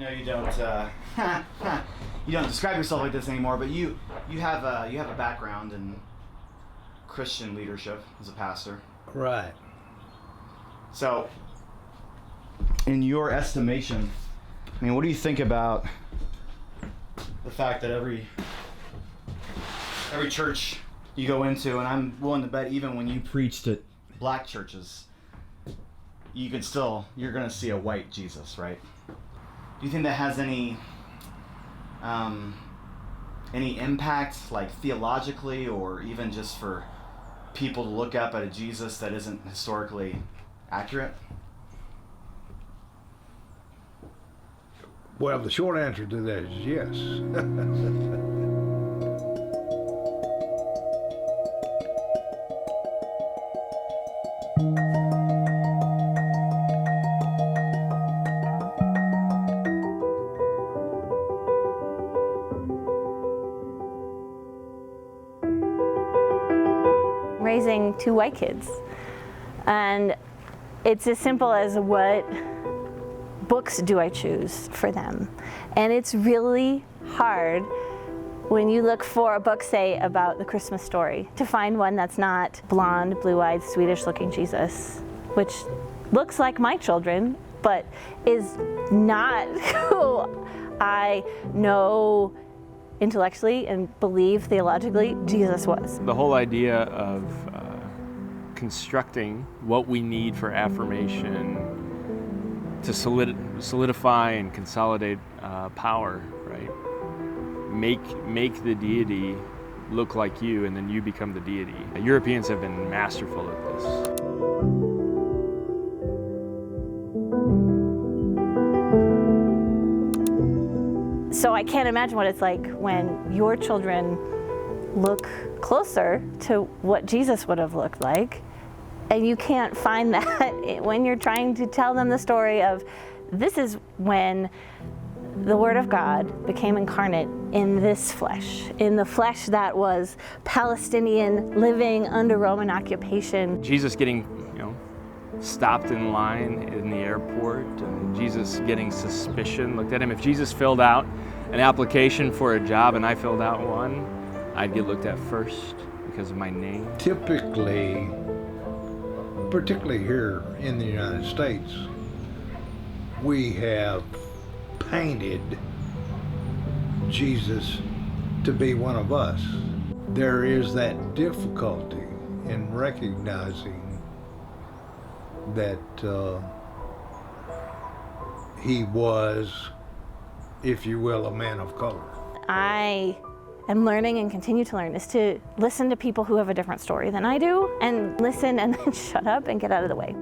know you don't you don't describe yourself like this anymore, but you have a background in Christian leadership as a pastor. Right. So, in your estimation, I mean, what do you think about the fact that every church you go into, and I'm willing to bet even when you preached at black churches, you're going to see a white Jesus, right? Do you think that has any impact, like theologically, or even just for people to look up at a Jesus that isn't historically accurate? Well, the short answer to that is yes. Raising two white kids, and it's as simple as what books do I choose for them. And it's really hard when you look for a book, say, about the Christmas story, to find one that's not blonde, blue-eyed, Swedish-looking Jesus, which looks like my children, but is not who I know intellectually and believe theologically Jesus was. The whole idea of constructing what we need for affirmation to solidify and consolidate power, right? Make the deity look like you, and then you become the deity. Europeans have been masterful at this. So I can't imagine what it's like when your children look closer to what Jesus would have looked like, and you can't find that when you're trying to tell them the story of this is when the Word of God became incarnate in this flesh, in the flesh that was Palestinian, living under Roman occupation. Jesus getting, stopped in line in the airport, and Jesus getting suspicion looked at him. If Jesus filled out an application for a job and I filled out one, I'd get looked at first because of my name. Typically, particularly here in the United States, we have painted Jesus to be one of us. There is that difficulty in recognizing that he was, if you will, a man of color. I am learning and continue to learn is to listen to people who have a different story than I do, and listen and then shut up and get out of the way.